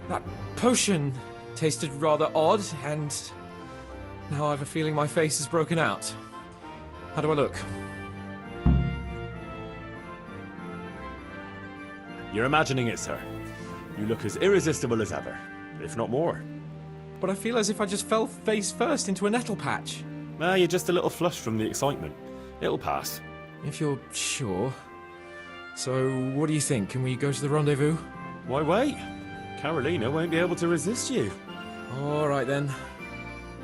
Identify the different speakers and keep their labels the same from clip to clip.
Speaker 1: That potion tasted rather odd, and now I have a feeling my face is broken out. How do I look?
Speaker 2: You're imagining it, sir. You look as irresistible as ever, if not more.
Speaker 1: But I feel as if I just fell face first into a nettle patch.
Speaker 2: You're just a little flushed from the excitement. It'll pass.
Speaker 1: If you're sure. So, what do you think? Can we go to the rendezvous?
Speaker 2: Why wait? Carolina won't be able to resist you.
Speaker 1: All right then.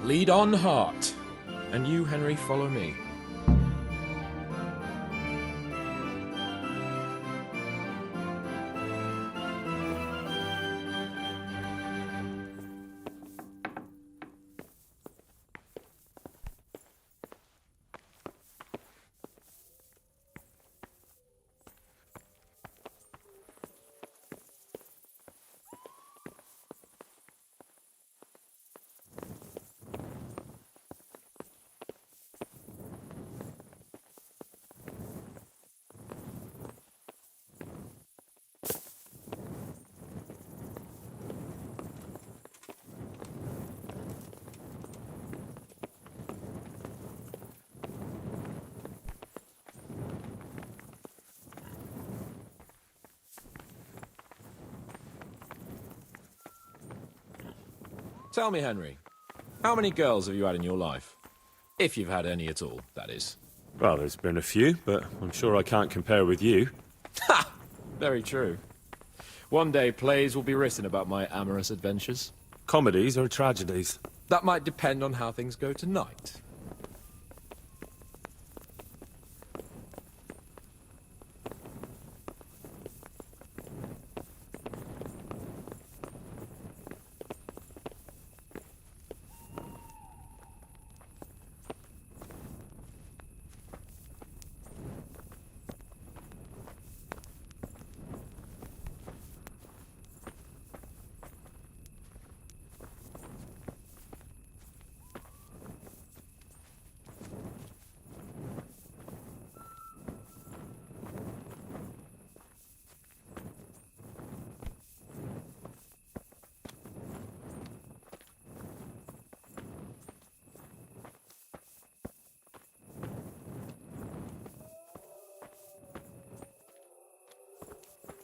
Speaker 1: Lead on, Heart. And you, Henry, follow me. Tell me, Henry, how many girls have you had in your life? If you've had any at all, that is.
Speaker 2: Well, there's been a few, but I'm sure I can't compare with you.
Speaker 1: Ha! Very true. One day plays will be written about my amorous adventures.
Speaker 2: Comedies or tragedies?
Speaker 1: That might depend on how things go tonight.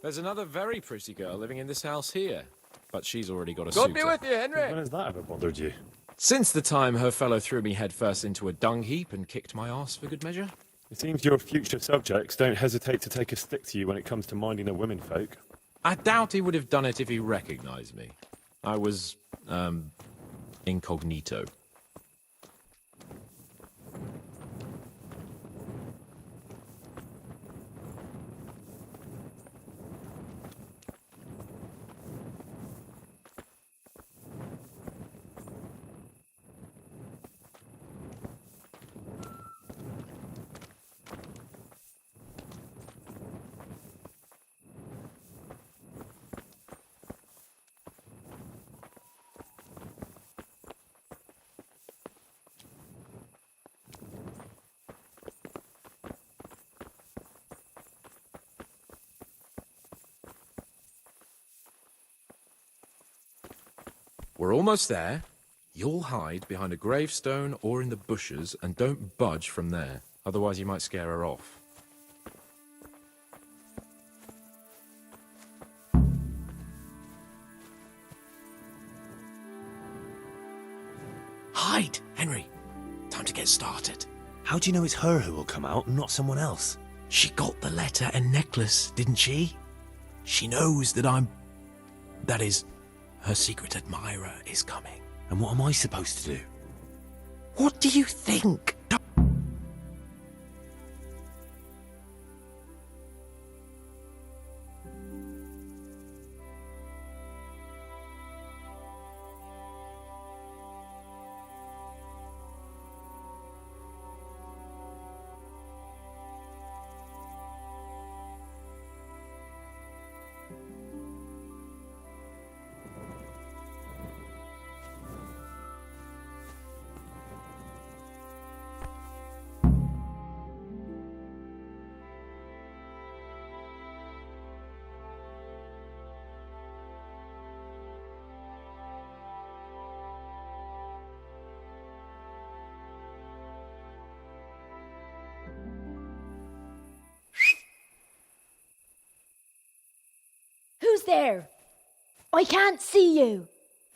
Speaker 1: There's another very pretty girl living in this house here, but she's already got a suitor.
Speaker 3: God be with you, Henry!
Speaker 2: When has that ever bothered you?
Speaker 1: Since the time her fellow threw me headfirst into a dung heap and kicked my arse for good measure.
Speaker 2: It seems your future subjects don't hesitate to take a stick to you when it comes to minding their womenfolk.
Speaker 1: I doubt he would have done it if he recognized me. I was, incognito. We're almost there. You'll hide behind a gravestone or in the bushes and don't budge from there. Otherwise you might scare her off. Hide, Henry. Time to get started.
Speaker 4: How do you know it's her who will come out and not someone else?
Speaker 1: She got the letter and necklace, didn't she? She knows that that is, her secret admirer is coming.
Speaker 4: And what am I supposed to do?
Speaker 1: What do you think?
Speaker 3: there? I can't see you.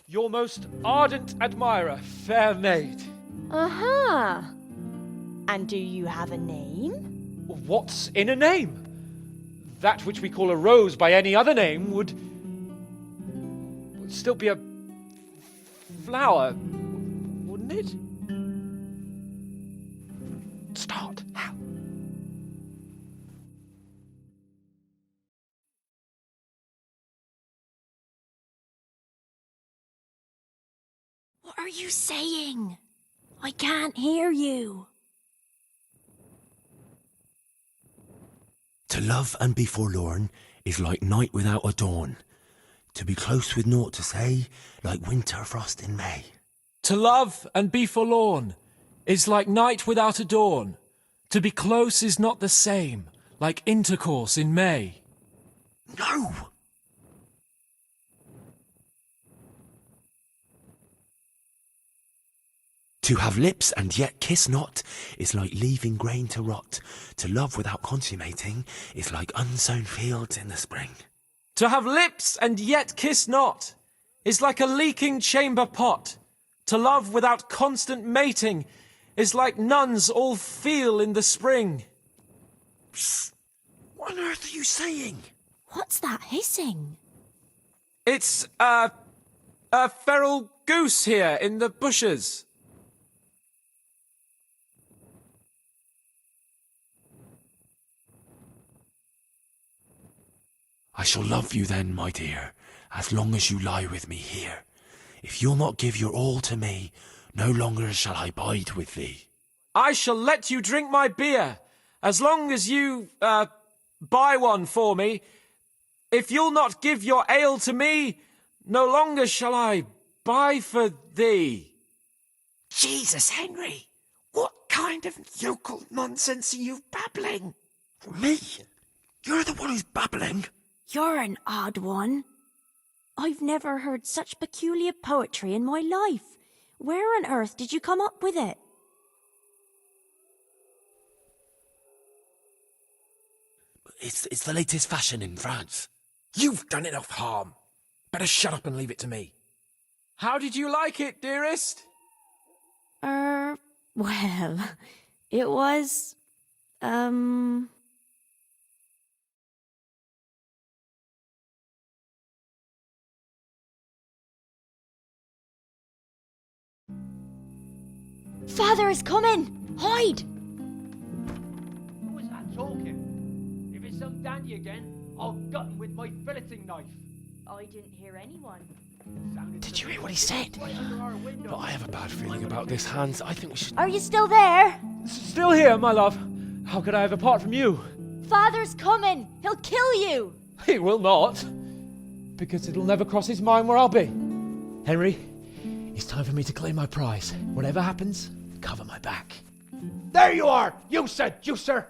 Speaker 5: Your most ardent admirer, fair maid.
Speaker 3: Uh-huh. And do you have a name?
Speaker 5: What's in a name? That which we call a rose by any other name would still be a flower, wouldn't it? Start. How?
Speaker 3: What are you saying? I can't hear you.
Speaker 4: To love and be forlorn is like night without a dawn. To be close with naught to say, like winter frost in May.
Speaker 1: To love and be forlorn is like night without a dawn. To be close is not the same, like intercourse in May.
Speaker 4: No! To have lips and yet kiss not is like leaving grain to rot. To love without consummating is like unsown fields in the spring.
Speaker 1: To have lips and yet kiss not is like a leaking chamber pot. To love without constant mating is like nuns all feel in the spring.
Speaker 4: Psst! What on earth are you saying?
Speaker 3: What's that hissing?
Speaker 1: It's a feral goose here in the bushes.
Speaker 4: I shall love you then, my dear, as long as you lie with me here. If you'll not give your all to me, no longer shall I bide with thee.
Speaker 1: I shall let you drink my beer, as long as you, buy one for me. If you'll not give your ale to me, no longer shall I buy for thee.
Speaker 6: Jesus, Henry, what kind of yokel nonsense are you babbling?
Speaker 4: Me? You're the one who's babbling.
Speaker 3: You're an odd one. I've never heard such peculiar poetry in my life. Where on earth did you come up with it?
Speaker 4: It's the latest fashion in France.
Speaker 1: You've done enough harm. Better shut up and leave it to me. How did you like it, dearest?
Speaker 3: Well, it was, Father is coming! Hide!
Speaker 5: Who was that talking? If it's some dandy again, I'll gut him with my filleting knife.
Speaker 3: I didn't hear anyone.
Speaker 4: Did you hear what he said? But I have a bad feeling about this, Hans. I think we should...
Speaker 3: Are you still there?
Speaker 5: Still here, my love. How could I have apart from you?
Speaker 3: Father's coming! He'll kill you!
Speaker 5: He will not. Because it'll never cross his mind where I'll be. Henry, it's time for me to claim my prize. Whatever happens, cover my back. There you are, you seducer!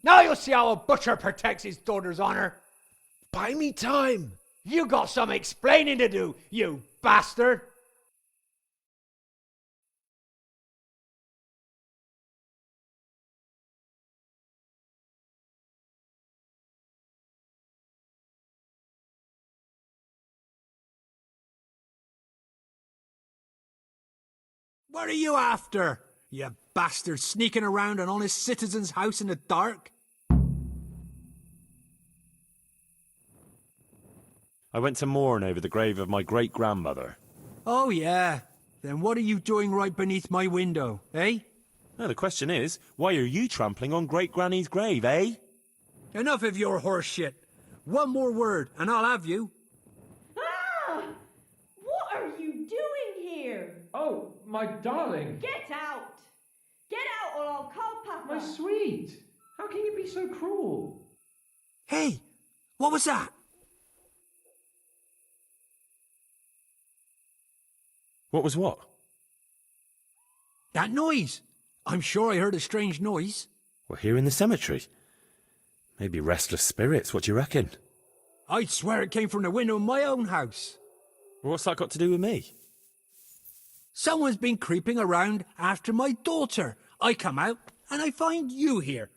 Speaker 5: Now you'll see how a butcher protects his daughter's honor.
Speaker 1: Buy me time.
Speaker 5: You got some explaining to do, you bastard!
Speaker 7: What are you after, you bastard, sneaking around an honest citizen's house in the dark?
Speaker 2: I went to mourn over the grave of my great-grandmother.
Speaker 7: Oh, yeah. Then what are you doing right beneath my window, eh?
Speaker 2: Now, the question is, why are you trampling on great-granny's grave, eh?
Speaker 7: Enough of your horse shit. One more word, and I'll have you.
Speaker 8: Ah! What are you doing here?
Speaker 5: Oh, my darling.
Speaker 8: Get out! Get out or I'll call Papa!
Speaker 5: My sweet. How can you be so cruel?
Speaker 7: Hey, what was that?
Speaker 2: What was what?
Speaker 7: That noise. I'm sure I heard a strange noise.
Speaker 2: We're here in the cemetery. Maybe restless spirits, what do you reckon?
Speaker 7: I'd swear it came from the window of my own house.
Speaker 2: What's that got to do with me?
Speaker 7: Someone's been creeping around after my daughter. I come out and I find you here.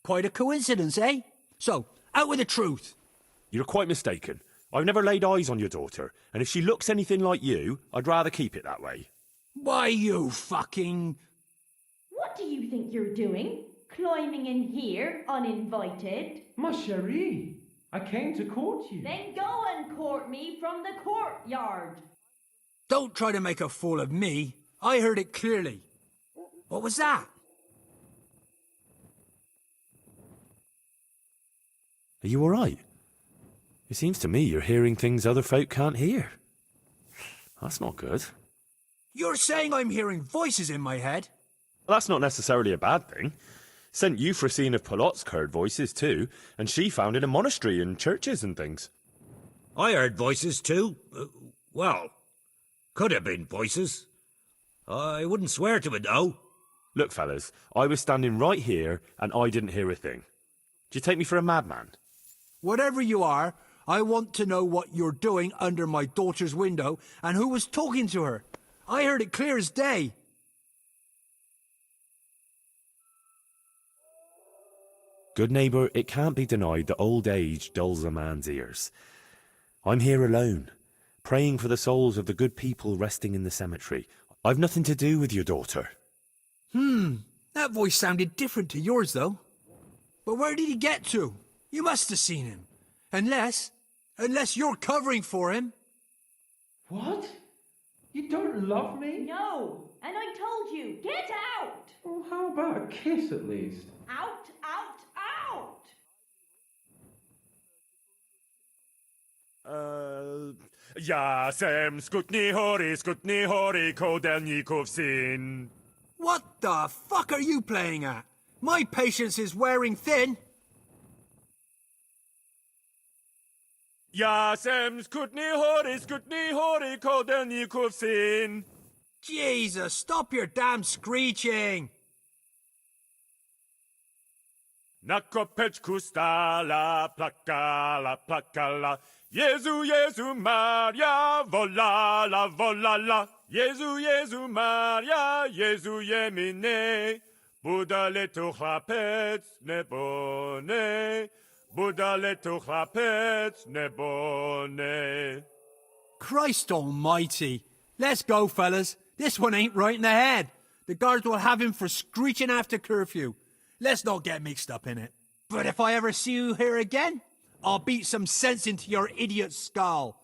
Speaker 7: Quite a coincidence, eh? So, out with the truth.
Speaker 2: You're quite mistaken. I've never laid eyes on your daughter, and if she looks anything like you, I'd rather keep it that way.
Speaker 7: Why, you fucking...
Speaker 8: What do you think you're doing? Climbing in here uninvited?
Speaker 1: Ma chérie, I came to court you.
Speaker 8: Then go and court me from the courtyard.
Speaker 7: Don't try to make a fool of me. I heard it clearly. What was that?
Speaker 2: Are you all right? It seems to me you're hearing things other folk can't hear. That's not good.
Speaker 7: You're saying I'm hearing voices in my head?
Speaker 2: Well, that's not necessarily a bad thing. St. Euphrosyne of Polotsk heard voices too, and she founded a monastery and churches and things.
Speaker 9: I heard voices too. Well, could have been voices. I wouldn't swear to it though.
Speaker 2: Look, fellas, I was standing right here and I didn't hear a thing. Do you take me for a madman?
Speaker 7: Whatever you are, I want to know what you're doing under my daughter's window and who was talking to her. I heard it clear as day.
Speaker 2: Good neighbour, it can't be denied that old age dulls a man's ears. I'm here alone, praying for the souls of the good people resting in the cemetery. I've nothing to do with your daughter.
Speaker 7: That voice sounded different to yours, though. But where did he get to? You must have seen him. Unless you're covering for him.
Speaker 1: What? You don't love me?
Speaker 8: No, and I told you, get out!
Speaker 1: Well, how about a kiss at least?
Speaker 8: Out, out, out!
Speaker 2: Yasem skutni hori kodelnikov sin.
Speaker 7: What the fuck are you playing at? My patience is wearing thin.
Speaker 2: Yasem skutni hori kodelnikov sin.
Speaker 7: Jesus, stop your damn screeching.
Speaker 2: Nakopeczku stala plakala. Jezu, Maria, volala, volala. Jezu, Maria, Jezu jemine. Budale tu chlapec nebone. Budale tu chlapec nebone.
Speaker 7: Christ almighty. Let's go, fellas. This one ain't right in the head. The guards will have him for screeching after curfew. Let's not get mixed up in it. But if I ever see you here again, I'll beat some sense into your idiot skull.